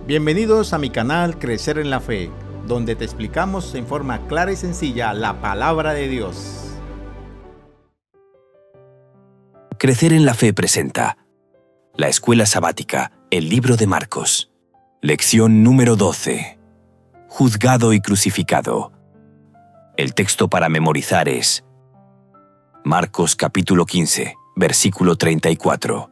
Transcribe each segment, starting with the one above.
Bienvenidos a mi canal Crecer en la Fe, donde te explicamos en forma clara y sencilla la palabra de Dios. Crecer en la Fe presenta La Escuela Sabática, el libro de Marcos. Lección número 12. Juzgado y crucificado. El texto para memorizar es Marcos capítulo 15, versículo 34.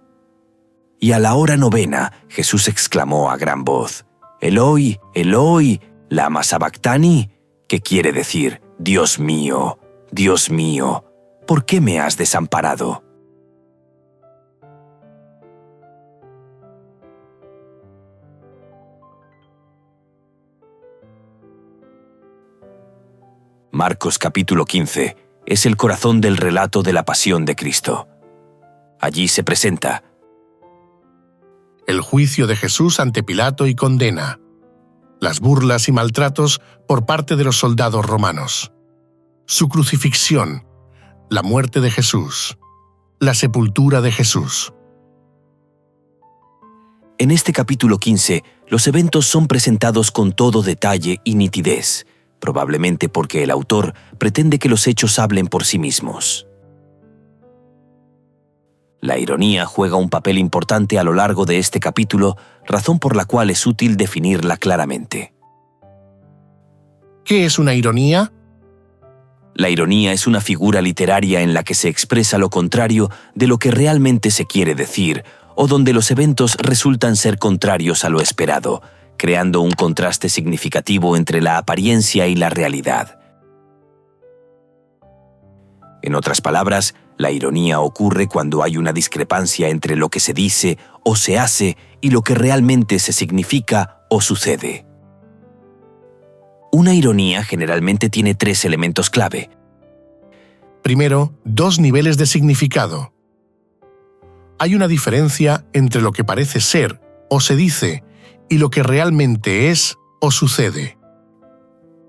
Y a la hora novena, Jesús exclamó a gran voz, Eloi, Eloi, lama sabactani, que quiere decir, Dios mío, ¿por qué me has desamparado? Marcos capítulo 15 es el corazón del relato de la pasión de Cristo. Allí se presenta el juicio de Jesús ante Pilato y condena, las burlas y maltratos por parte de los soldados romanos, su crucifixión, la muerte de Jesús, la sepultura de Jesús. En este capítulo 15, los eventos son presentados con todo detalle y nitidez, probablemente porque el autor pretende que los hechos hablen por sí mismos. La ironía juega un papel importante a lo largo de este capítulo, razón por la cual es útil definirla claramente. ¿Qué es una ironía? La ironía es una figura literaria en la que se expresa lo contrario de lo que realmente se quiere decir, o donde los eventos resultan ser contrarios a lo esperado, creando un contraste significativo entre la apariencia y la realidad. En otras palabras, la ironía ocurre cuando hay una discrepancia entre lo que se dice o se hace y lo que realmente se significa o sucede. Una ironía generalmente tiene tres elementos clave. Primero, dos niveles de significado. Hay una diferencia entre lo que parece ser o se dice y lo que realmente es o sucede.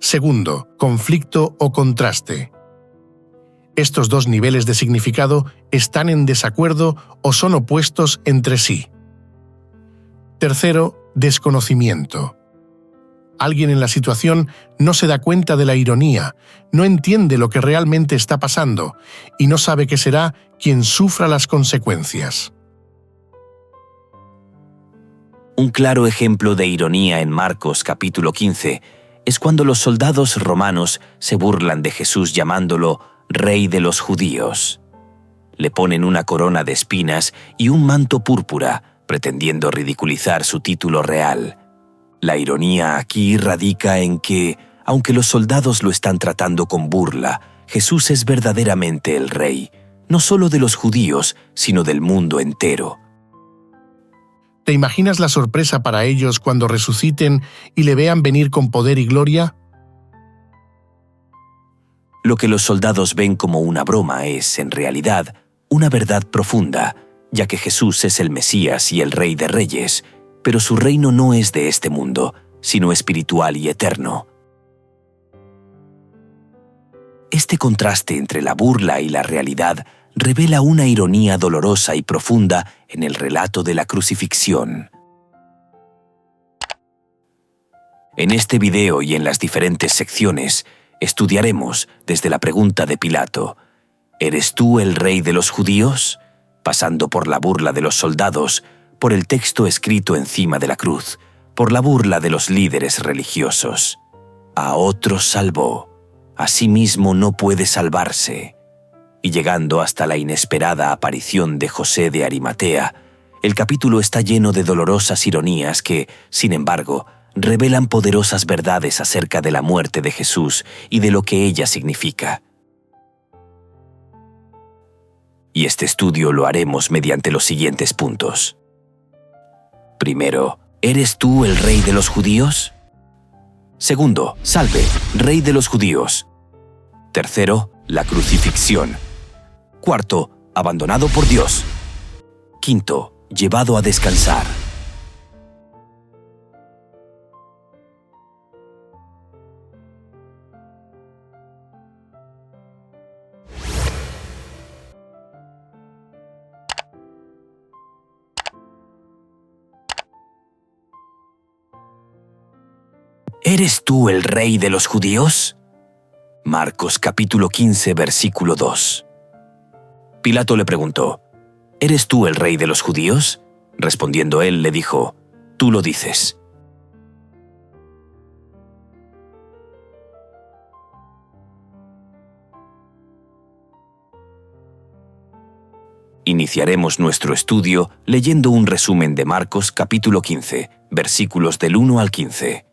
Segundo, conflicto o contraste. Estos dos niveles de significado están en desacuerdo o son opuestos entre sí. Tercero, desconocimiento. Alguien en la situación no se da cuenta de la ironía, no entiende lo que realmente está pasando y no sabe que será quien sufra las consecuencias. Un claro ejemplo de ironía en Marcos capítulo 15 es cuando los soldados romanos se burlan de Jesús llamándolo Rey de los Judíos. Le ponen una corona de espinas y un manto púrpura, pretendiendo ridiculizar su título real. La ironía aquí radica en que, aunque los soldados lo están tratando con burla, Jesús es verdaderamente el Rey, no solo de los judíos, sino del mundo entero. ¿Te imaginas la sorpresa para ellos cuando resuciten y le vean venir con poder y gloria? Lo que los soldados ven como una broma es, en realidad, una verdad profunda, ya que Jesús es el Mesías y el Rey de Reyes, pero su reino no es de este mundo, sino espiritual y eterno. Este contraste entre la burla y la realidad revela una ironía dolorosa y profunda en el relato de la crucifixión. En este video y en las diferentes secciones, estudiaremos desde la pregunta de Pilato, ¿eres tú el rey de los judíos?, pasando por la burla de los soldados, por el texto escrito encima de la cruz, por la burla de los líderes religiosos. A otros salvó, a sí mismo no puede salvarse. Y llegando hasta la inesperada aparición de José de Arimatea, el capítulo está lleno de dolorosas ironías que, sin embargo, revelan poderosas verdades acerca de la muerte de Jesús y de lo que ella significa. Y este estudio lo haremos mediante los siguientes puntos. Primero, ¿eres tú el rey de los judíos? Segundo, salve, rey de los judíos. Tercero, la crucifixión. Cuarto, abandonado por Dios. Quinto, llevado a descansar. ¿Eres tú el rey de los judíos? Marcos capítulo 15, versículo 2. Pilato le preguntó, ¿eres tú el rey de los judíos? Respondiendo él, le dijo, tú lo dices. Iniciaremos nuestro estudio leyendo un resumen de Marcos capítulo 15, versículos del 1 al 15.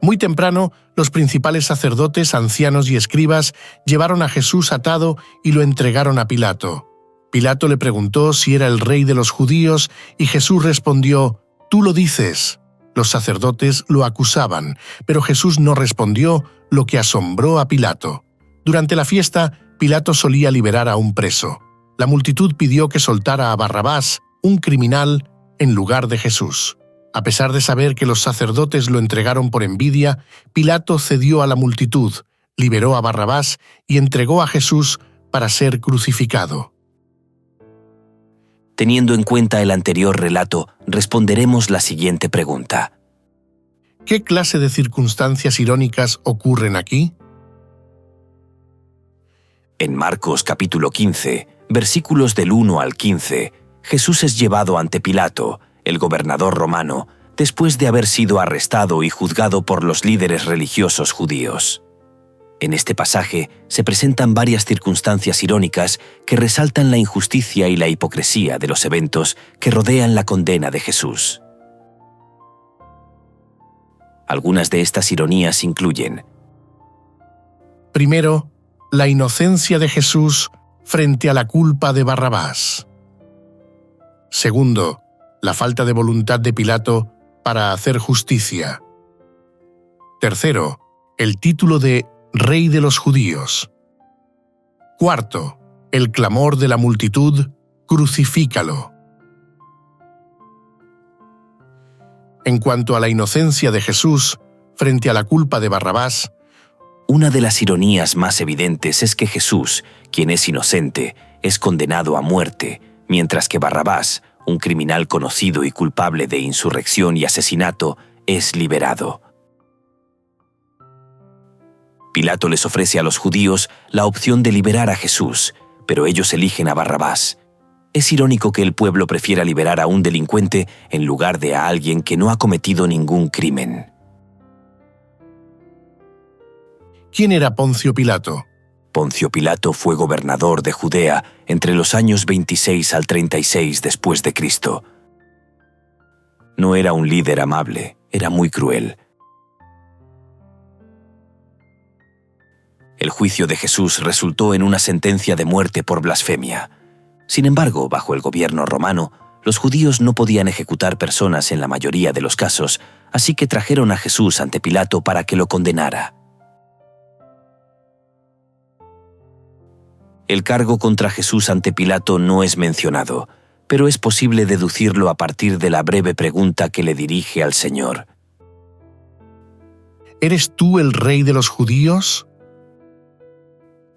Muy temprano, los principales sacerdotes, ancianos y escribas llevaron a Jesús atado y lo entregaron a Pilato. Pilato le preguntó si era el rey de los judíos y Jesús respondió, «Tú lo dices». Los sacerdotes lo acusaban, pero Jesús no respondió, lo que asombró a Pilato. Durante la fiesta, Pilato solía liberar a un preso. La multitud pidió que soltara a Barrabás, un criminal, en lugar de Jesús. A pesar de saber que los sacerdotes lo entregaron por envidia, Pilato cedió a la multitud, liberó a Barrabás y entregó a Jesús para ser crucificado. Teniendo en cuenta el anterior relato, responderemos la siguiente pregunta. ¿Qué clase de circunstancias irónicas ocurren aquí? En Marcos capítulo 15, versículos del 1 al 15, Jesús es llevado ante Pilato, el gobernador romano, después de haber sido arrestado y juzgado por los líderes religiosos judíos. En este pasaje se presentan varias circunstancias irónicas que resaltan la injusticia y la hipocresía de los eventos que rodean la condena de Jesús. Algunas de estas ironías incluyen: Primero, la inocencia de Jesús frente a la culpa de Barrabás. Segundo, la falta de voluntad de Pilato para hacer justicia. Tercero, el título de Rey de los Judíos. Cuarto, el clamor de la multitud, crucifícalo. En cuanto a la inocencia de Jesús frente a la culpa de Barrabás, una de las ironías más evidentes es que Jesús, quien es inocente, es condenado a muerte, mientras que Barrabás, un criminal conocido y culpable de insurrección y asesinato, es liberado. Pilato les ofrece a los judíos la opción de liberar a Jesús, pero ellos eligen a Barrabás. Es irónico que el pueblo prefiera liberar a un delincuente en lugar de a alguien que no ha cometido ningún crimen. ¿Quién era Poncio Pilato? Poncio Pilato fue gobernador de Judea entre los años 26 al 36 después de Cristo. No era un líder amable, era muy cruel. El juicio de Jesús resultó en una sentencia de muerte por blasfemia. Sin embargo, bajo el gobierno romano, los judíos no podían ejecutar personas en la mayoría de los casos, así que trajeron a Jesús ante Pilato para que lo condenara. El cargo contra Jesús ante Pilato no es mencionado, pero es posible deducirlo a partir de la breve pregunta que le dirige al Señor. ¿Eres tú el rey de los judíos?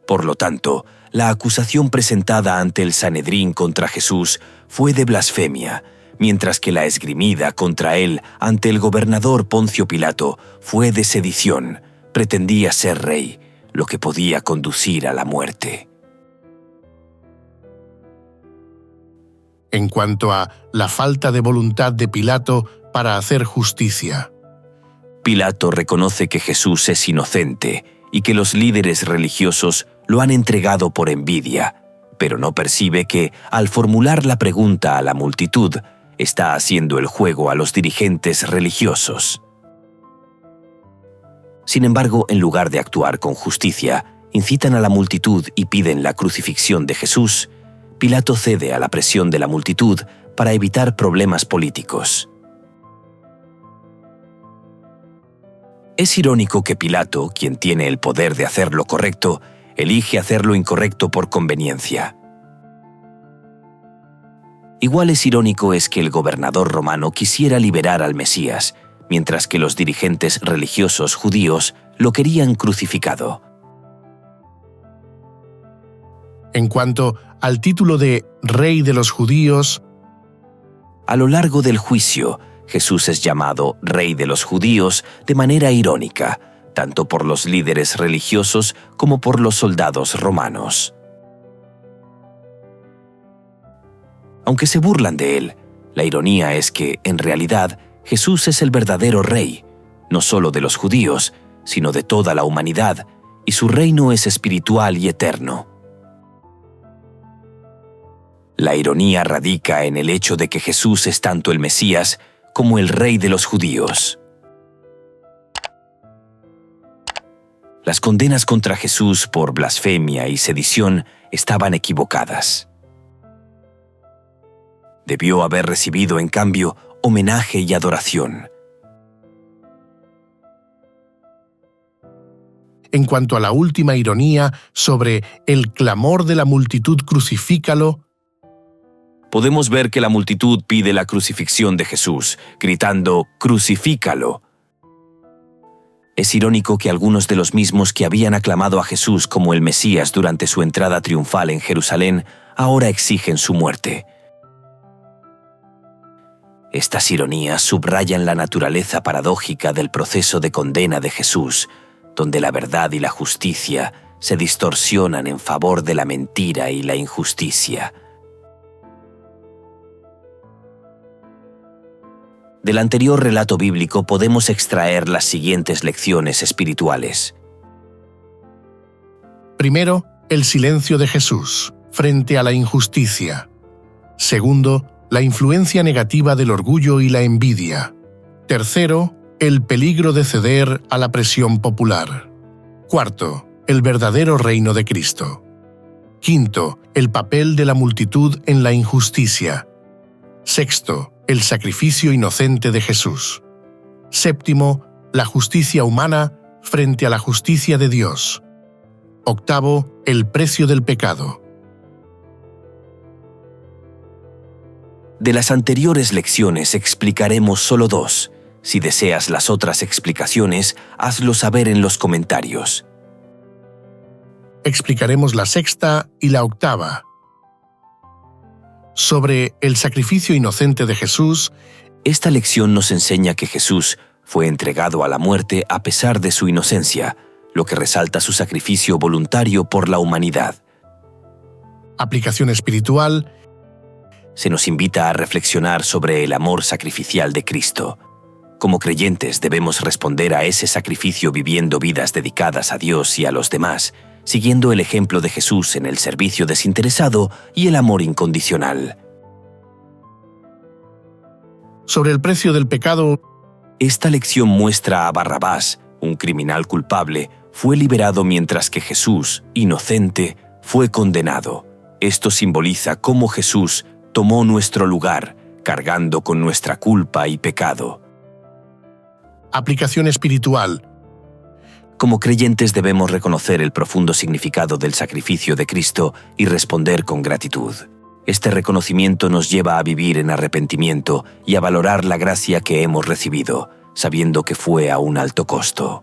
Por lo tanto, la acusación presentada ante el Sanedrín contra Jesús fue de blasfemia, mientras que la esgrimida contra él ante el gobernador Poncio Pilato fue de sedición, pretendía ser rey, lo que podía conducir a la muerte. En cuanto a la falta de voluntad de Pilato para hacer justicia. Pilato reconoce que Jesús es inocente y que los líderes religiosos lo han entregado por envidia, pero no percibe que, al formular la pregunta a la multitud, está haciendo el juego a los dirigentes religiosos. Sin embargo, en lugar de actuar con justicia, incitan a la multitud y piden la crucifixión de Jesús. Pilato cede a la presión de la multitud para evitar problemas políticos. Es irónico que Pilato, quien tiene el poder de hacer lo correcto, elige hacer lo incorrecto por conveniencia. Igual es irónico es que el gobernador romano quisiera liberar al Mesías, mientras que los dirigentes religiosos judíos lo querían crucificado. En cuanto al título de Rey de los Judíos, a lo largo del juicio, Jesús es llamado Rey de los Judíos de manera irónica, tanto por los líderes religiosos como por los soldados romanos. Aunque se burlan de él, la ironía es que, en realidad, Jesús es el verdadero Rey, no solo de los judíos, sino de toda la humanidad, y su reino es espiritual y eterno. La ironía radica en el hecho de que Jesús es tanto el Mesías como el Rey de los judíos. Las condenas contra Jesús por blasfemia y sedición estaban equivocadas. Debió haber recibido, en cambio, homenaje y adoración. En cuanto a la última ironía sobre el clamor de la multitud crucifícalo, Podemos ver que la multitud pide la crucifixión de Jesús, gritando «Crucifícalo». Es irónico que algunos de los mismos que habían aclamado a Jesús como el Mesías durante su entrada triunfal en Jerusalén, ahora exigen su muerte. Estas ironías subrayan la naturaleza paradójica del proceso de condena de Jesús, donde la verdad y la justicia se distorsionan en favor de la mentira y la injusticia. Del anterior relato bíblico podemos extraer las siguientes lecciones espirituales. primero, el silencio de Jesús frente a la injusticia. Segundo, la influencia negativa del orgullo y la envidia. Tercero, el peligro de ceder a la presión popular. Cuarto, el verdadero reino de Cristo. Quinto, el papel de la multitud en la injusticia. Sexto, el sacrificio inocente de Jesús. Séptimo, la justicia humana frente a la justicia de Dios. Octavo, el precio del pecado. De las anteriores lecciones explicaremos solo dos. Si deseas las otras explicaciones, hazlo saber en los comentarios. Explicaremos la sexta y la octava. Sobre el sacrificio inocente de Jesús, Esta lección nos enseña que Jesús fue entregado a la muerte a pesar de su inocencia, lo que resalta su sacrificio voluntario por la humanidad. aplicación espiritual, Se nos invita a reflexionar sobre el amor sacrificial de Cristo. Como creyentes debemos responder a ese sacrificio viviendo vidas dedicadas a Dios y a los demás, siguiendo el ejemplo de Jesús en el servicio desinteresado y el amor incondicional. sobre el precio del pecado, Esta lección muestra a Barrabás, un criminal culpable, fue liberado mientras que Jesús, inocente, fue condenado. Esto simboliza cómo Jesús tomó nuestro lugar, cargando con nuestra culpa y pecado. aplicación espiritual, Como creyentes debemos reconocer el profundo significado del sacrificio de Cristo y responder con gratitud. Este reconocimiento nos lleva a vivir en arrepentimiento y a valorar la gracia que hemos recibido, sabiendo que fue a un alto costo.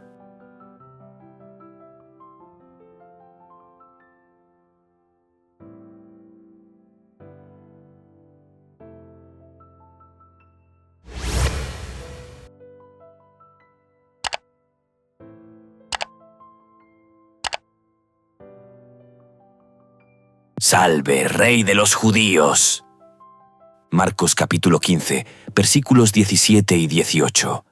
¡Salve, Rey de los Judíos! Marcos capítulo 15, versículos 17 y 18.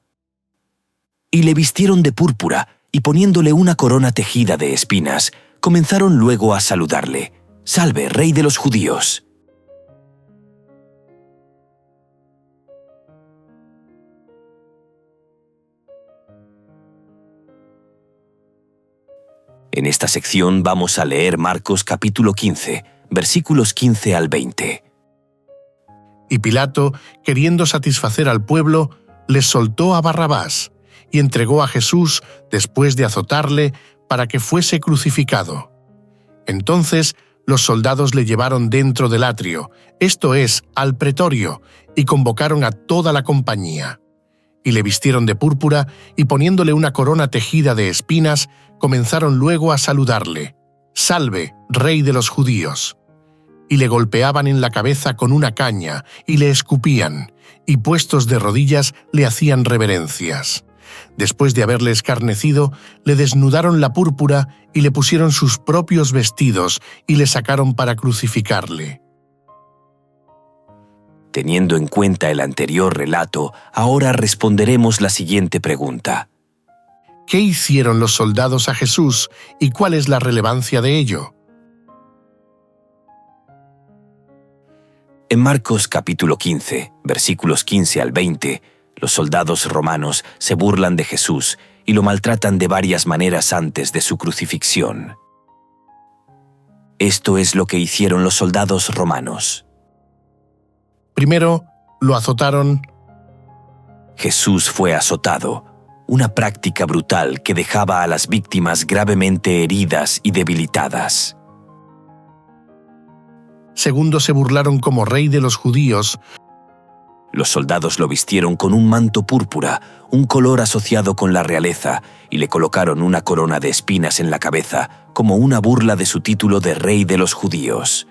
Y le vistieron de púrpura, y poniéndole una corona tejida de espinas, comenzaron luego a saludarle. ¡Salve, Rey de los Judíos! En esta sección vamos a leer Marcos capítulo 15, versículos 15 al 20. y Pilato, queriendo satisfacer al pueblo, les soltó a Barrabás y entregó a Jesús después de azotarle para que fuese crucificado. Entonces los soldados le llevaron dentro del atrio, esto es, al pretorio, y convocaron a toda la compañía. Y le vistieron de púrpura, y poniéndole una corona tejida de espinas, comenzaron luego a saludarle. «Salve, Rey de los Judíos». y le golpeaban en la cabeza con una caña, y le escupían, y puestos de rodillas le hacían reverencias. Después de haberle escarnecido, le desnudaron la púrpura y le pusieron sus propios vestidos y le sacaron para crucificarle. Teniendo en cuenta el anterior relato, ahora responderemos la siguiente pregunta. ¿Qué hicieron los soldados a Jesús y cuál es la relevancia de ello? En Marcos capítulo 15, versículos 15 al 20, los soldados romanos se burlan de Jesús y lo maltratan de varias maneras antes de su crucifixión. Esto es lo que hicieron los soldados romanos. Primero, lo azotaron. Jesús fue azotado, una práctica brutal que dejaba a las víctimas gravemente heridas y debilitadas. Segundo, se burlaron como rey de los judíos. Los soldados lo vistieron con un manto púrpura, un color asociado con la realeza, y le colocaron una corona de espinas en la cabeza, como una burla de su título de rey de los judíos.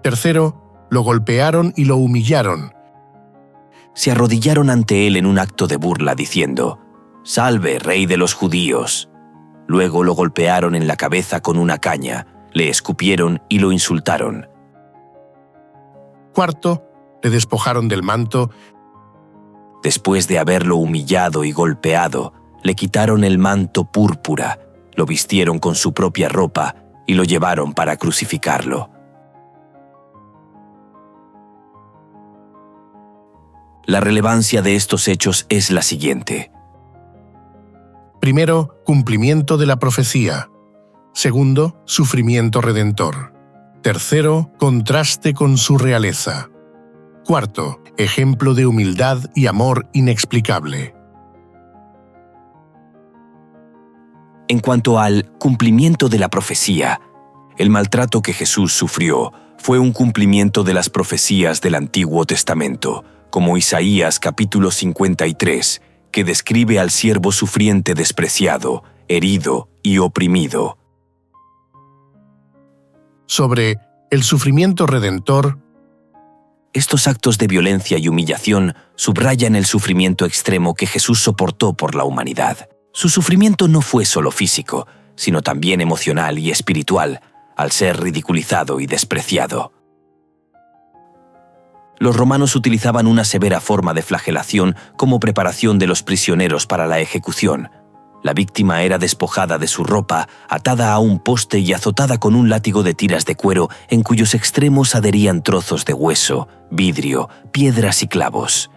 Tercero, lo golpearon y lo humillaron. Se arrodillaron ante él en un acto de burla, diciendo: «Salve, rey de los judíos». Luego lo golpearon en la cabeza con una caña, le escupieron y lo insultaron. Cuarto, le despojaron del manto. Después de haberlo humillado y golpeado, le quitaron el manto púrpura, lo vistieron con su propia ropa y lo llevaron para crucificarlo. La relevancia de estos hechos es la siguiente. Primero, cumplimiento de la profecía. Segundo, sufrimiento redentor. Tercero, contraste con su realeza. Cuarto, ejemplo de humildad y amor inexplicable. En cuanto al cumplimiento de la profecía, el maltrato que Jesús sufrió fue un cumplimiento de las profecías del Antiguo Testamento, como Isaías capítulo 53, que describe al siervo sufriente despreciado, herido y oprimido. Sobre el sufrimiento redentor, estos actos de violencia y humillación subrayan el sufrimiento extremo que Jesús soportó por la humanidad. Su sufrimiento no fue solo físico, sino también emocional y espiritual, al ser ridiculizado y despreciado. Los romanos utilizaban una severa forma de flagelación como preparación de los prisioneros para la ejecución. La víctima era despojada de su ropa, atada a un poste y azotada con un látigo de tiras de cuero en cuyos extremos adherían trozos de hueso, vidrio, piedras y clavos.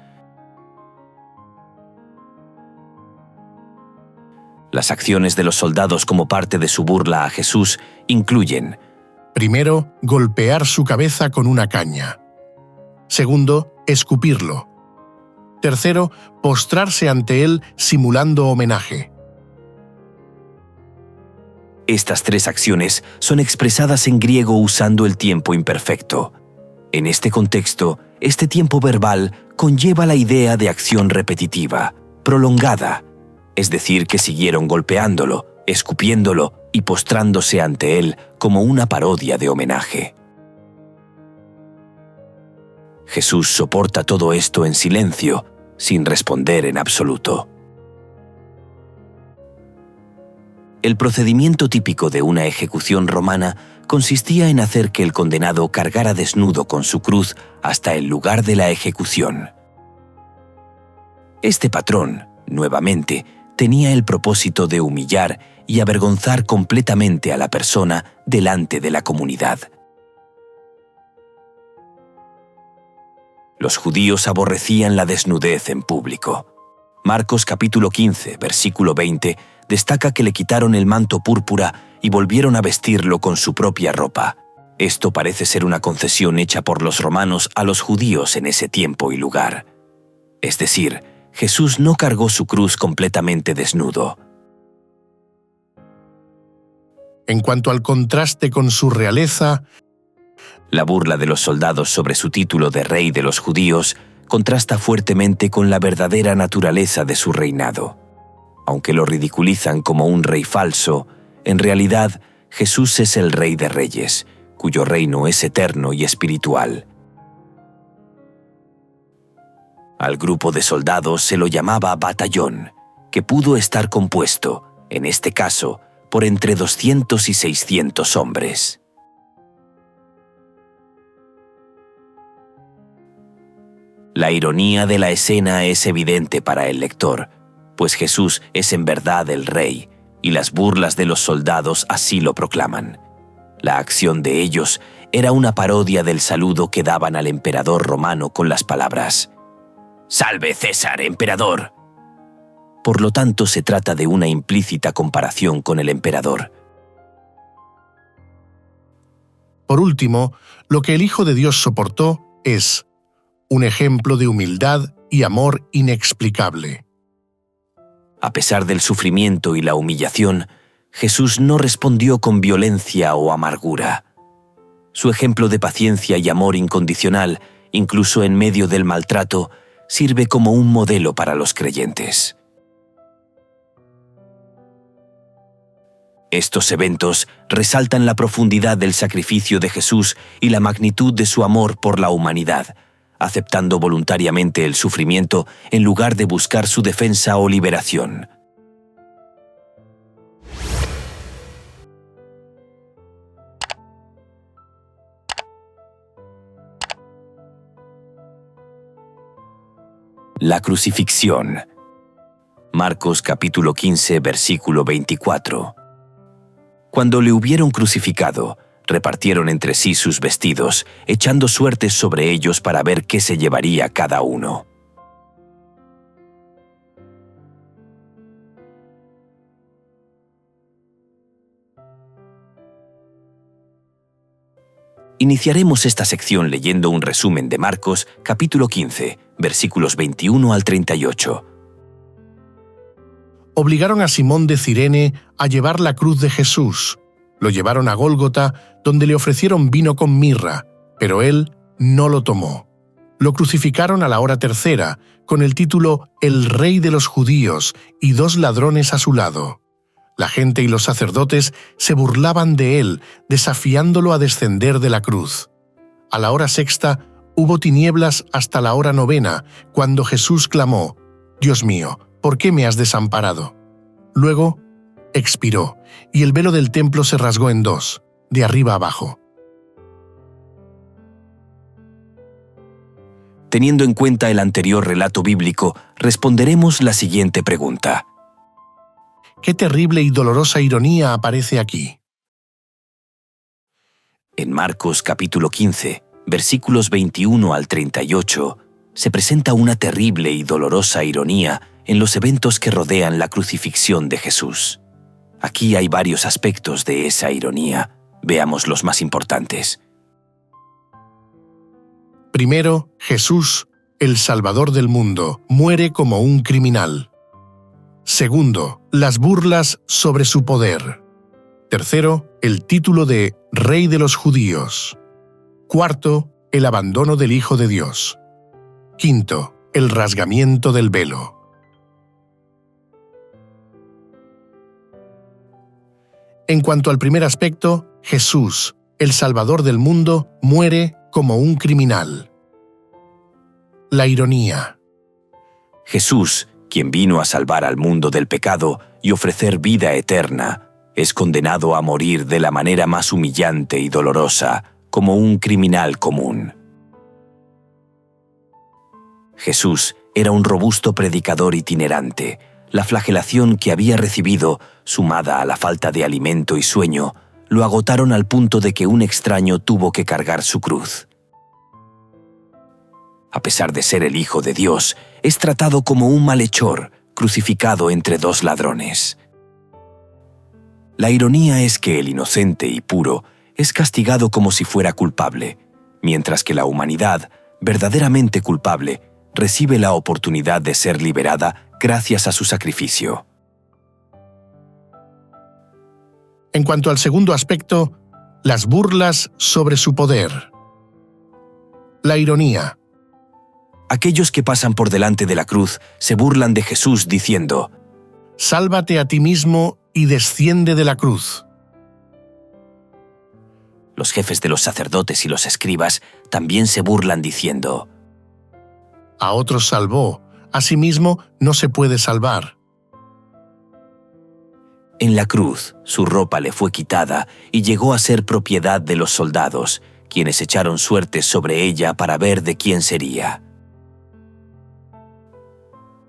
Las acciones de los soldados como parte de su burla a Jesús incluyen: primero, golpear su cabeza con una caña. Segundo, escupirlo. Tercero, postrarse ante él simulando homenaje. Estas tres acciones son expresadas en griego usando el tiempo imperfecto. En este contexto, este tiempo verbal conlleva la idea de acción repetitiva, prolongada, es decir, que siguieron golpeándolo, escupiéndolo y postrándose ante él como una parodia de homenaje. Jesús soporta todo esto en silencio, sin responder en absoluto. El procedimiento típico de una ejecución romana consistía en hacer que el condenado cargara desnudo con su cruz hasta el lugar de la ejecución. Este patrón, nuevamente, tenía el propósito de humillar y avergonzar completamente a la persona delante de la comunidad. Los judíos aborrecían la desnudez en público. Marcos capítulo 15, versículo 20, destaca que le quitaron el manto púrpura y volvieron a vestirlo con su propia ropa. Esto parece ser una concesión hecha por los romanos a los judíos en ese tiempo y lugar. Es decir, Jesús no cargó su cruz completamente desnudo. En cuanto al contraste con su realeza, la burla de los soldados sobre su título de rey de los judíos contrasta fuertemente con la verdadera naturaleza de su reinado. Aunque lo ridiculizan como un rey falso, en realidad Jesús es el Rey de Reyes, cuyo reino es eterno y espiritual. Al grupo de soldados se lo llamaba batallón, que pudo estar compuesto, en este caso, por entre 200 y 600 hombres. La ironía de la escena es evidente para el lector, pues Jesús es en verdad el rey, y las burlas de los soldados así lo proclaman. La acción de ellos era una parodia del saludo que daban al emperador romano con las palabras: «Salve César, emperador». Por lo tanto, se trata de una implícita comparación con el emperador. Por último, lo que el Hijo de Dios soportó es un ejemplo de humildad y amor inexplicable. A pesar del sufrimiento y la humillación, Jesús no respondió con violencia o amargura. Su ejemplo de paciencia y amor incondicional, incluso en medio del maltrato, sirve como un modelo para los creyentes. Estos eventos resaltan la profundidad del sacrificio de Jesús y la magnitud de su amor por la humanidad, aceptando voluntariamente el sufrimiento en lugar de buscar su defensa o liberación. La crucifixión. Marcos capítulo 15, versículo 24. Cuando le hubieron crucificado, repartieron entre sí sus vestidos, echando suertes sobre ellos para ver qué se llevaría cada uno. Iniciaremos esta sección leyendo un resumen de Marcos capítulo 15, versículos 21 al 38. Obligaron a Simón de Cirene a llevar la cruz de Jesús. Lo llevaron a Gólgota, donde le ofrecieron vino con mirra, pero él no lo tomó. Lo crucificaron a la hora tercera, con el título «El Rey de los Judíos» y 2 ladrones a su lado. La gente y los sacerdotes se burlaban de él, desafiándolo a descender de la cruz. A la hora sexta hubo tinieblas hasta la hora novena, cuando Jesús clamó: «Dios mío, ¿por qué me has desamparado?». Luego expiró, y el velo del templo se rasgó en 2, de arriba abajo. Teniendo en cuenta el anterior relato bíblico, responderemos la siguiente pregunta. ¿Qué terrible y dolorosa ironía aparece aquí? En Marcos capítulo 15, versículos 21 al 38, se presenta una terrible y dolorosa ironía en los eventos que rodean la crucifixión de Jesús. Aquí hay varios aspectos de esa ironía. Veamos los más importantes. Primero, Jesús, el Salvador del mundo, muere como un criminal. Segundo, las burlas sobre su poder. Tercero, el título de Rey de los Judíos. Cuarto, el abandono del Hijo de Dios. Quinto, el rasgamiento del velo. En cuanto al primer aspecto, Jesús, el Salvador del mundo, muere como un criminal. La ironía. Jesús, quien vino a salvar al mundo del pecado y ofrecer vida eterna, es condenado a morir de la manera más humillante y dolorosa, como un criminal común. Jesús era un robusto predicador itinerante. La flagelación que había recibido, sumada a la falta de alimento y sueño, lo agotaron al punto de que un extraño tuvo que cargar su cruz. A pesar de ser el Hijo de Dios, es tratado como un malhechor, crucificado entre 2 ladrones. La ironía es que el inocente y puro es castigado como si fuera culpable, mientras que la humanidad, verdaderamente culpable, recibe la oportunidad de ser liberada gracias a su sacrificio. En cuanto al segundo aspecto, las burlas sobre su poder. La ironía. Aquellos que pasan por delante de la cruz se burlan de Jesús diciendo: «Sálvate a ti mismo y desciende de la cruz». los jefes de los sacerdotes y los escribas también se burlan diciendo: A otros salvó, a sí mismo no se puede salvar. En la cruz, su ropa le fue quitada y llegó a ser propiedad de los soldados, quienes echaron suertes sobre ella para ver de quién sería.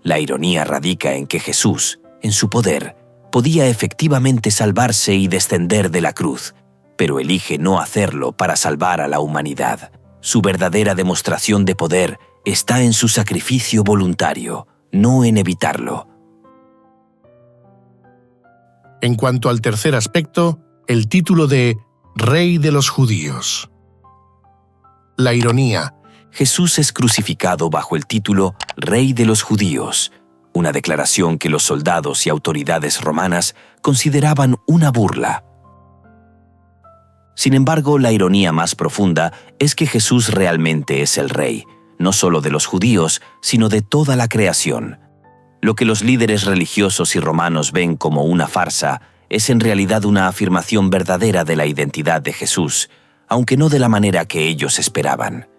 La ironía radica en que Jesús, en su poder, podía efectivamente salvarse y descender de la cruz, pero elige no hacerlo para salvar a la humanidad. Su verdadera demostración de poder está en su sacrificio voluntario, no en evitarlo. En cuanto al tercer aspecto, el título de Rey de los Judíos. La ironía. Jesús es crucificado bajo el título Rey de los Judíos, una declaración que los soldados y autoridades romanas consideraban una burla. Sin embargo, la ironía más profunda es que Jesús realmente es el Rey, no solo de los judíos, sino de toda la creación. Lo que los líderes religiosos y romanos ven como una farsa es en realidad una afirmación verdadera de la identidad de Jesús, aunque no de la manera que ellos esperaban.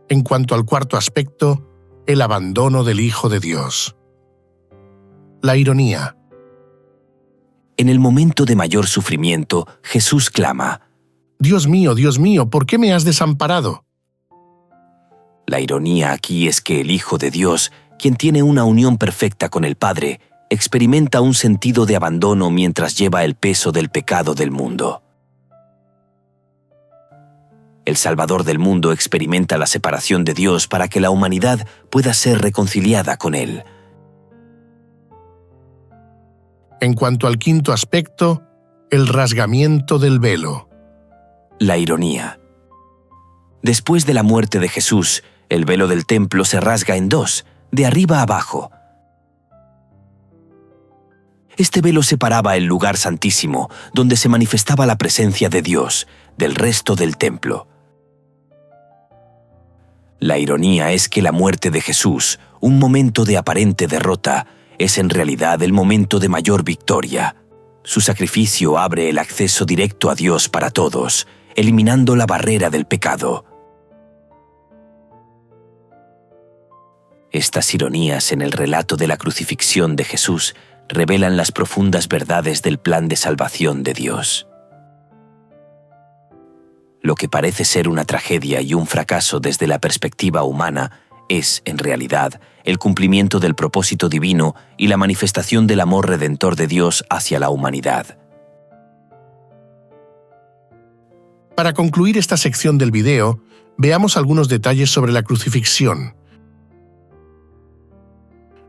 En cuanto al cuarto aspecto, el abandono del Hijo de Dios. La ironía. En el momento de mayor sufrimiento, Jesús clama: Dios mío, ¿por qué me has desamparado? La ironía aquí es que el Hijo de Dios, quien tiene una unión perfecta con el Padre, experimenta un sentido de abandono mientras lleva el peso del pecado del mundo. El Salvador del mundo experimenta la separación de Dios para que la humanidad pueda ser reconciliada con Él. En cuanto al quinto aspecto, el rasgamiento del velo. La ironía. Después de la muerte de Jesús, el velo del templo se rasga en dos, de arriba a abajo. Este velo separaba el lugar santísimo, donde se manifestaba la presencia de Dios, del resto del templo. La ironía es que la muerte de Jesús, un momento de aparente derrota, es en realidad el momento de mayor victoria. Su sacrificio abre el acceso directo a Dios para todos, eliminando la barrera del pecado. Estas ironías en el relato de la crucifixión de Jesús revelan las profundas verdades del plan de salvación de Dios. Lo que parece ser una tragedia y un fracaso desde la perspectiva humana es, en realidad, el cumplimiento del propósito divino y la manifestación del amor redentor de Dios hacia la humanidad. Para concluir esta sección del video, veamos algunos detalles sobre la crucifixión.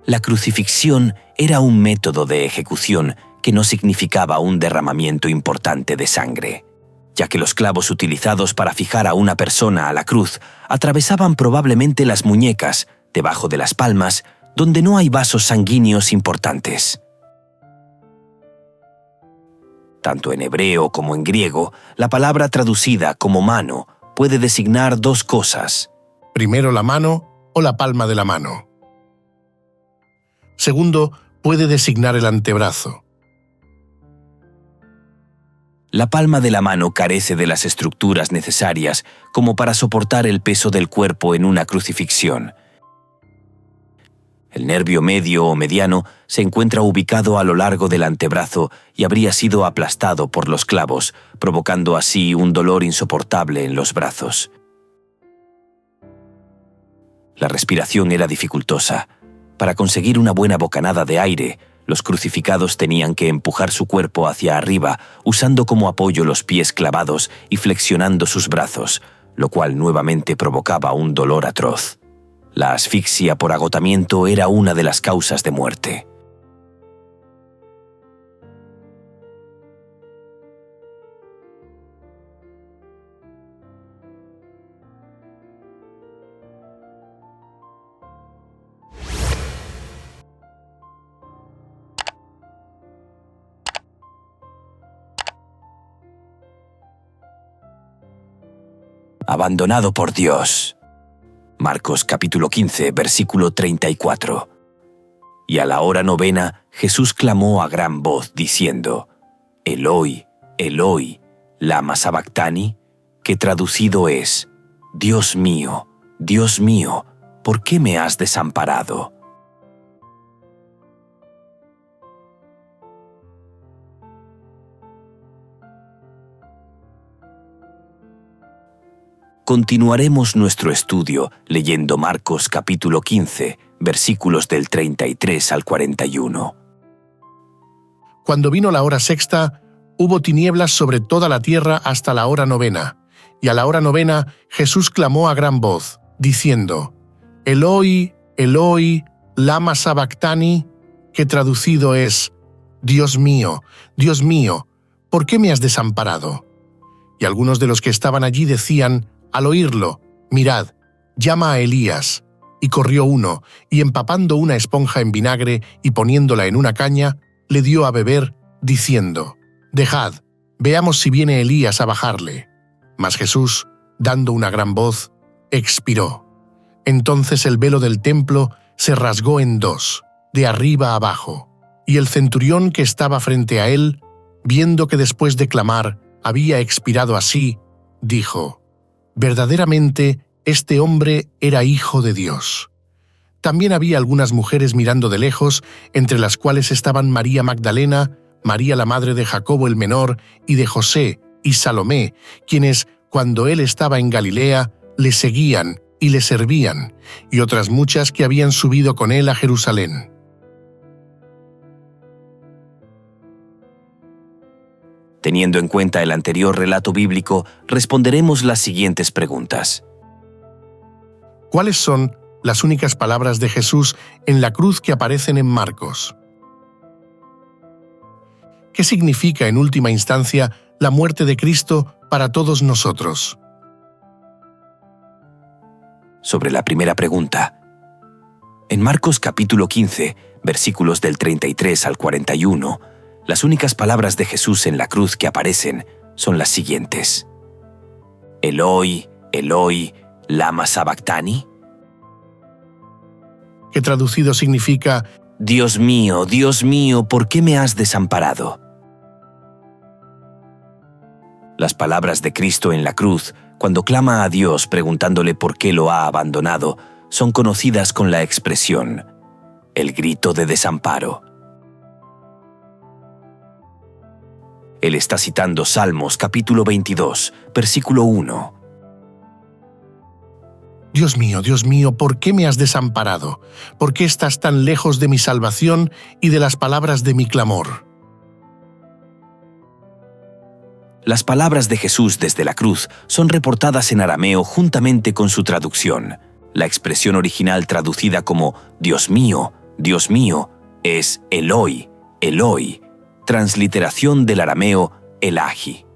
La crucifixión era un método de ejecución que no significaba un derramamiento importante de sangre, ya que los clavos utilizados para fijar a una persona a la cruz atravesaban probablemente las muñecas, debajo de las palmas, donde no hay vasos sanguíneos importantes. Tanto en hebreo como en griego, la palabra traducida como mano puede designar dos cosas. Primero, la mano o la palma de la mano. Segundo, puede designar el antebrazo. La palma de la mano carece de las estructuras necesarias como para soportar el peso del cuerpo en una crucifixión. El nervio medio o mediano se encuentra ubicado a lo largo del antebrazo y habría sido aplastado por los clavos, provocando así un dolor insoportable en los brazos. La respiración era dificultosa. Para conseguir una buena bocanada de aire, los crucificados tenían que empujar su cuerpo hacia arriba, usando como apoyo los pies clavados y flexionando sus brazos, lo cual nuevamente provocaba un dolor atroz. La asfixia por agotamiento era una de las causas de muerte. Abandonado por Dios. Marcos capítulo 15, versículo 34. Y a la hora novena, Jesús clamó a gran voz, diciendo: Eloi, Eloi, lama sabactani, que traducido es, Dios mío, ¿por qué me has desamparado? Continuaremos nuestro estudio leyendo Marcos capítulo 15, versículos del 33 al 41. Cuando vino la hora sexta, hubo tinieblas sobre toda la tierra hasta la hora novena, y a la hora novena Jesús clamó a gran voz, diciendo, Eloi, Eloi, lama sabactani, que traducido es, Dios mío, ¿por qué me has desamparado? Y algunos de los que estaban allí decían, al oírlo, mirad, llama a Elías. Y corrió uno, y empapando una esponja en vinagre y poniéndola en una caña, le dio a beber, diciendo, Dejad, veamos si viene Elías a bajarle. Mas Jesús, dando una gran voz, expiró. Entonces el velo del templo se rasgó en dos, de arriba a abajo, y el centurión que estaba frente a él, viendo que después de clamar había expirado así, dijo, verdaderamente este hombre era hijo de Dios. También había algunas mujeres mirando de lejos, entre las cuales estaban María Magdalena, María la madre de Jacobo el menor y de José, y Salomé, quienes, cuando él estaba en Galilea, le seguían y le servían, y otras muchas que habían subido con él a Jerusalén. Teniendo en cuenta el anterior relato bíblico, responderemos las siguientes preguntas. ¿Cuáles son las únicas palabras de Jesús en la cruz que aparecen en Marcos? ¿Qué significa en última instancia la muerte de Cristo para todos nosotros? Sobre la primera pregunta. En Marcos capítulo 15, versículos del 33 al 41, las únicas palabras de Jesús en la cruz que aparecen son las siguientes. Eloi, Eloi, lama sabactani, que traducido significa, Dios mío, ¿por qué me has desamparado? Las palabras de Cristo en la cruz, cuando clama a Dios preguntándole por qué lo ha abandonado, son conocidas con la expresión, el grito de desamparo. Él está citando Salmos capítulo 22, versículo 1. Dios mío, ¿por qué me has desamparado? ¿Por qué estás tan lejos de mi salvación y de las palabras de mi clamor? Las palabras de Jesús desde la cruz son reportadas en arameo juntamente con su traducción. La expresión original traducida como Dios mío, es Eloi, Eloi, transliteración del arameo Elahi.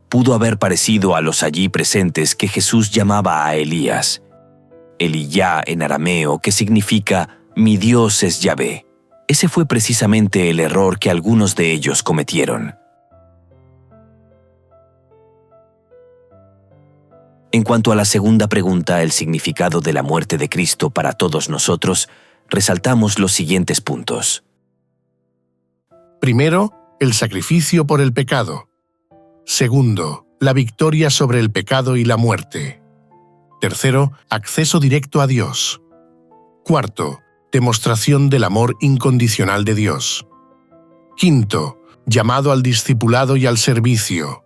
Pudo haber parecido a los allí presentes que Jesús llamaba a Elías. Eliyá en arameo, que significa mi Dios es Yahvé. Ese fue precisamente el error que algunos de ellos cometieron. En cuanto a la segunda pregunta, el significado de la muerte de Cristo para todos nosotros, resaltamos los siguientes puntos. Primero, el sacrificio por el pecado. Segundo, la victoria sobre el pecado y la muerte. Tercero, acceso directo a Dios. Cuarto, demostración del amor incondicional de Dios. Quinto, llamado al discipulado y al servicio.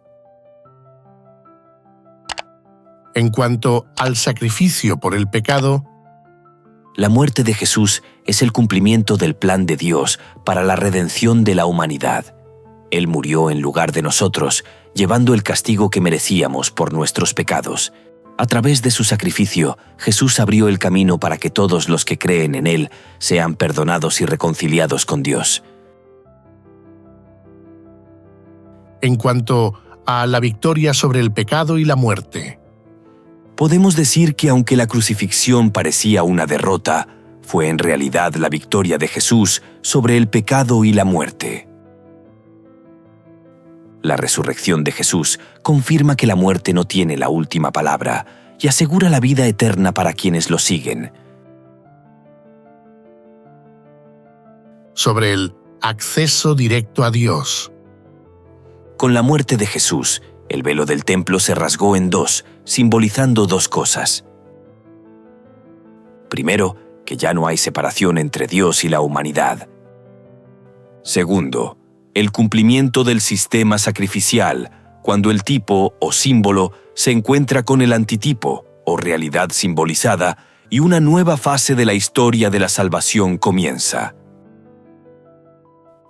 En cuanto al sacrificio por el pecado, la muerte de Jesús es el cumplimiento del plan de Dios para la redención de la humanidad. Él murió en lugar de nosotros, llevando el castigo que merecíamos por nuestros pecados. A través de su sacrificio, Jesús abrió el camino para que todos los que creen en Él sean perdonados y reconciliados con Dios. En cuanto a la victoria sobre el pecado y la muerte, podemos decir que aunque la crucifixión parecía una derrota, fue en realidad la victoria de Jesús sobre el pecado y la muerte. La resurrección de Jesús confirma que la muerte no tiene la última palabra y asegura la vida eterna para quienes lo siguen. Sobre el acceso directo a Dios. Con la muerte de Jesús, el velo del templo se rasgó en dos, simbolizando dos cosas. Primero, que ya no hay separación entre Dios y la humanidad. Segundo, el cumplimiento del sistema sacrificial, cuando el tipo o símbolo se encuentra con el antitipo o realidad simbolizada y una nueva fase de la historia de la salvación comienza.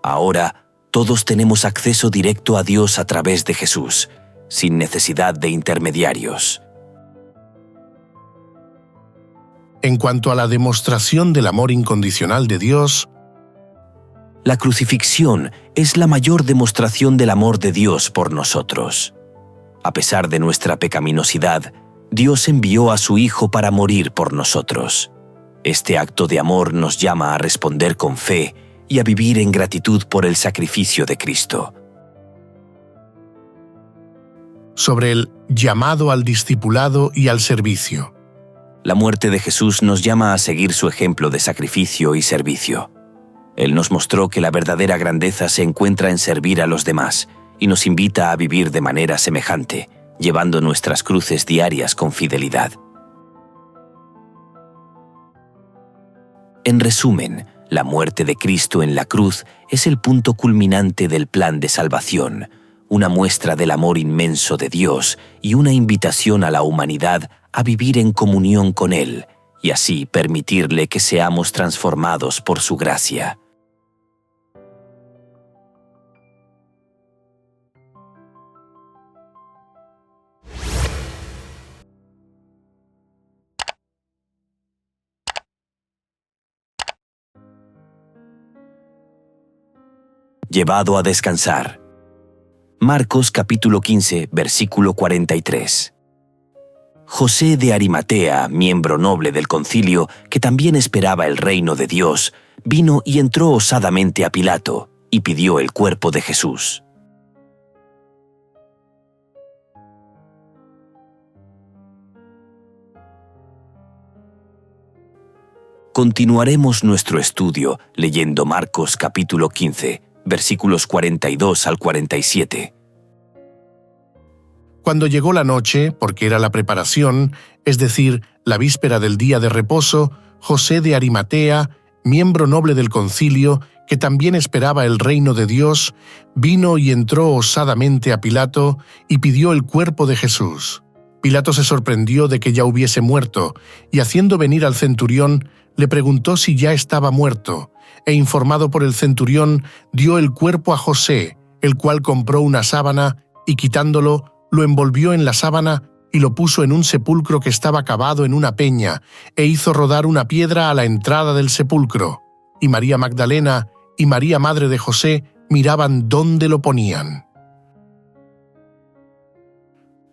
Ahora, todos tenemos acceso directo a Dios a través de Jesús, sin necesidad de intermediarios. En cuanto a la demostración del amor incondicional de Dios, La crucifixión es la mayor demostración del amor de Dios por nosotros. A pesar de nuestra pecaminosidad, Dios envió a su Hijo para morir por nosotros. Este acto de amor nos llama a responder con fe y a vivir en gratitud por el sacrificio de Cristo. sobre el llamado al discipulado y al servicio. La muerte de Jesús nos llama a seguir su ejemplo de sacrificio y servicio. Él nos mostró que la verdadera grandeza se encuentra en servir a los demás y nos invita a vivir de manera semejante, llevando nuestras cruces diarias con fidelidad. En resumen, la muerte de Cristo en la cruz es el punto culminante del plan de salvación, una muestra del amor inmenso de Dios y una invitación a la humanidad a vivir en comunión con Él y así permitirle que seamos transformados por su gracia. Llevado a descansar. Marcos capítulo 15, versículo 43. José de Arimatea, miembro noble del concilio, que también esperaba el reino de Dios, vino y entró osadamente a Pilato y pidió el cuerpo de Jesús. Continuaremos nuestro estudio leyendo Marcos capítulo 15, versículos 42 al 47. Cuando llegó la noche, porque era la preparación, es decir, la víspera del día de reposo, José de Arimatea, miembro noble del concilio, que también esperaba el reino de Dios, vino y entró osadamente a Pilato y pidió el cuerpo de Jesús. Pilato se sorprendió de que ya hubiese muerto, y haciendo venir al centurión, le preguntó si ya estaba muerto, e informado por el centurión, dio el cuerpo a José, el cual compró una sábana, y quitándolo, lo envolvió en la sábana y lo puso en un sepulcro que estaba cavado en una peña, e hizo rodar una piedra a la entrada del sepulcro. Y María Magdalena y María madre de José miraban dónde lo ponían.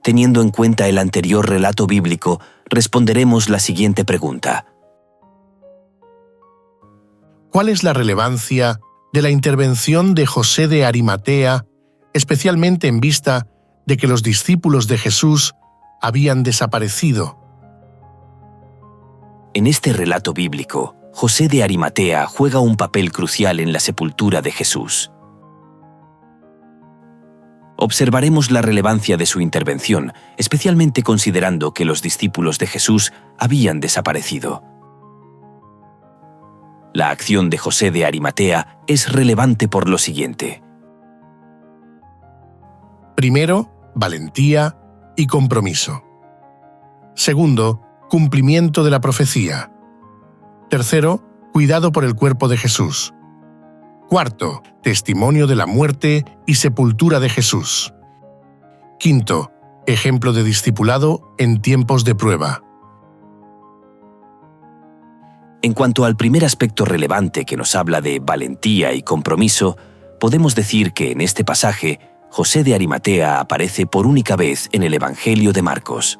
Teniendo en cuenta el anterior relato bíblico, responderemos la siguiente pregunta. ¿Cuál es la relevancia de la intervención de José de Arimatea, especialmente en vista de que los discípulos de Jesús habían desaparecido? En este relato bíblico, José de Arimatea juega un papel crucial en la sepultura de Jesús. Observaremos la relevancia de su intervención, especialmente considerando que los discípulos de Jesús habían desaparecido. La acción de José de Arimatea es relevante por lo siguiente. Primero, valentía y compromiso. Segundo, cumplimiento de la profecía. Tercero, cuidado por el cuerpo de Jesús. Cuarto, testimonio de la muerte y sepultura de Jesús. Quinto, ejemplo de discipulado en tiempos de prueba. En cuanto al primer aspecto relevante que nos habla de valentía y compromiso, podemos decir que en este pasaje, José de Arimatea aparece por única vez en el Evangelio de Marcos.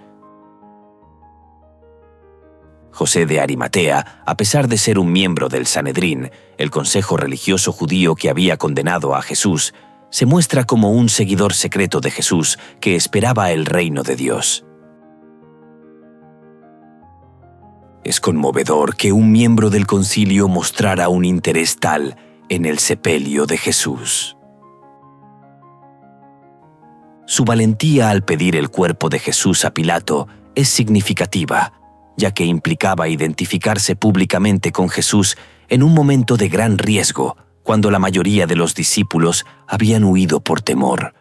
José de Arimatea, a pesar de ser un miembro del Sanedrín, el consejo religioso judío que había condenado a Jesús, se muestra como un seguidor secreto de Jesús que esperaba el reino de Dios. Es conmovedor que un miembro del concilio mostrara un interés tal en el sepelio de Jesús. Su valentía al pedir el cuerpo de Jesús a Pilato es significativa, ya que implicaba identificarse públicamente con Jesús en un momento de gran riesgo, cuando la mayoría de los discípulos habían huido por temor.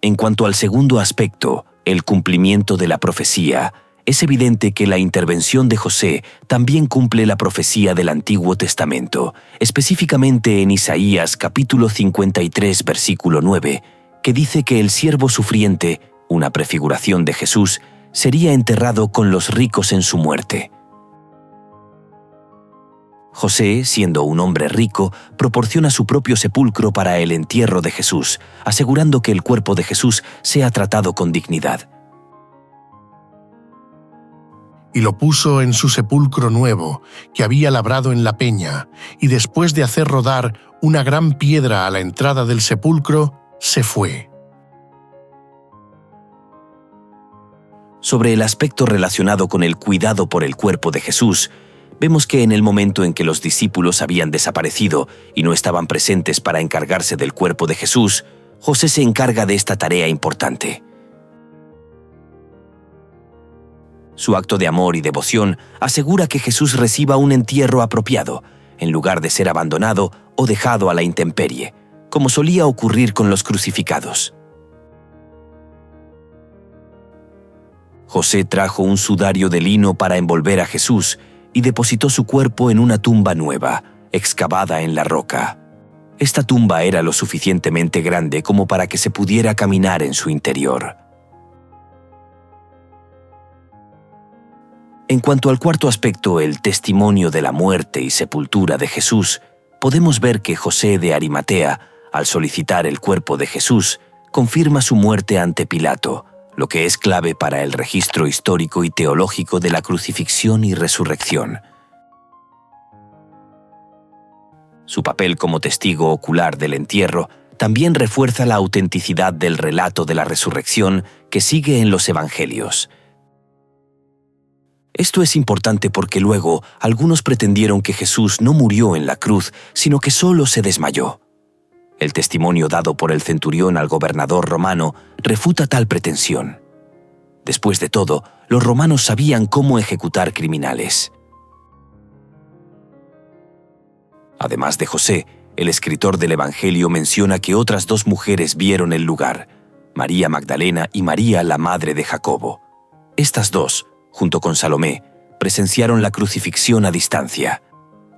En cuanto al segundo aspecto, el cumplimiento de la profecía, es evidente que la intervención de José también cumple la profecía del Antiguo Testamento, específicamente en Isaías capítulo 53, versículo 9, que dice que el siervo sufriente, una prefiguración de Jesús, sería enterrado con los ricos en su muerte. José, siendo un hombre rico, proporciona su propio sepulcro para el entierro de Jesús, asegurando que el cuerpo de Jesús sea tratado con dignidad. Y lo puso en su sepulcro nuevo, que había labrado en la peña, y después de hacer rodar una gran piedra a la entrada del sepulcro, se fue. Sobre el aspecto relacionado con el cuidado por el cuerpo de Jesús, vemos que en el momento en que los discípulos habían desaparecido y no estaban presentes para encargarse del cuerpo de Jesús, José se encarga de esta tarea importante. Su acto de amor y devoción asegura que Jesús reciba un entierro apropiado, en lugar de ser abandonado o dejado a la intemperie, como solía ocurrir con los crucificados. José trajo un sudario de lino para envolver a Jesús y depositó su cuerpo en una tumba nueva, excavada en la roca. Esta tumba era lo suficientemente grande como para que se pudiera caminar en su interior. En cuanto al cuarto aspecto, el testimonio de la muerte y sepultura de Jesús, podemos ver que José de Arimatea, al solicitar el cuerpo de Jesús, confirma su muerte ante Pilato, lo que es clave para el registro histórico y teológico de la crucifixión y resurrección. Su papel como testigo ocular del entierro también refuerza la autenticidad del relato de la resurrección que sigue en los Evangelios. Esto es importante porque luego algunos pretendieron que Jesús no murió en la cruz, sino que solo se desmayó. El testimonio dado por el centurión al gobernador romano refuta tal pretensión. Después de todo, los romanos sabían cómo ejecutar criminales. Además de José, el escritor del Evangelio menciona que otras dos mujeres vieron el lugar, María Magdalena y María, la madre de Jacobo. Estas dos, junto con Salomé, presenciaron la crucifixión a distancia.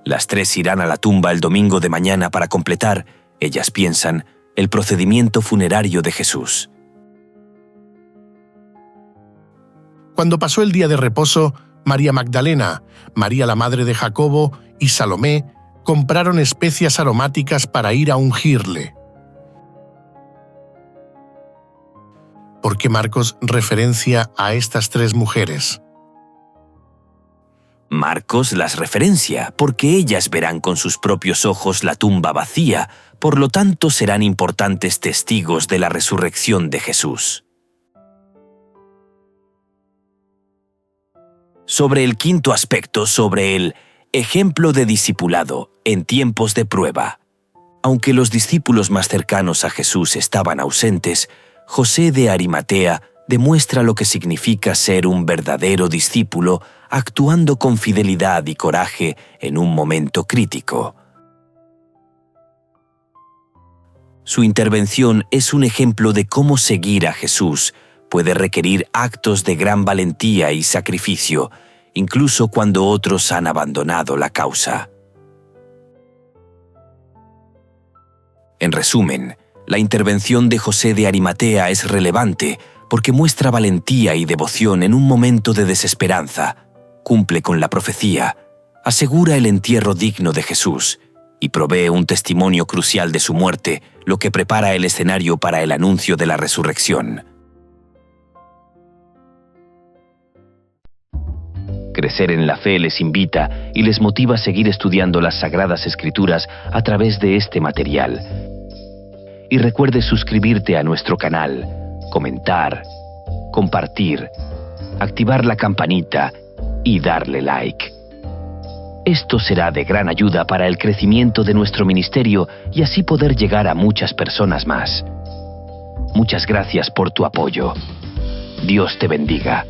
Las tres irán a la tumba el domingo de mañana para completar, ellas piensan, el procedimiento funerario de Jesús. Cuando pasó el día de reposo, María Magdalena, María la madre de Jacobo y Salomé compraron especias aromáticas para ir a ungirle. ¿Por qué Marcos referencia a estas tres mujeres? Marcos las referencia porque ellas verán con sus propios ojos la tumba vacía, por lo tanto serán importantes testigos de la resurrección de Jesús. Sobre el quinto aspecto, sobre el ejemplo de discipulado en tiempos de prueba. Aunque los discípulos más cercanos a Jesús estaban ausentes, José de Arimatea demuestra lo que significa ser un verdadero discípulo, actuando con fidelidad y coraje en un momento crítico. Su intervención es un ejemplo de cómo seguir a Jesús puede requerir actos de gran valentía y sacrificio, incluso cuando otros han abandonado la causa. En resumen, la intervención de José de Arimatea es relevante porque muestra valentía y devoción en un momento de desesperanza, cumple con la profecía, asegura el entierro digno de Jesús y provee un testimonio crucial de su muerte, lo que prepara el escenario para el anuncio de la resurrección. Crecer en la Fe les invita y les motiva a seguir estudiando las Sagradas Escrituras a través de este material. Y recuerde suscribirte a nuestro canal, comentar, compartir, activar la campanita y darle like. Esto será de gran ayuda para el crecimiento de nuestro ministerio y así poder llegar a muchas personas más. Muchas gracias por tu apoyo. Dios te bendiga.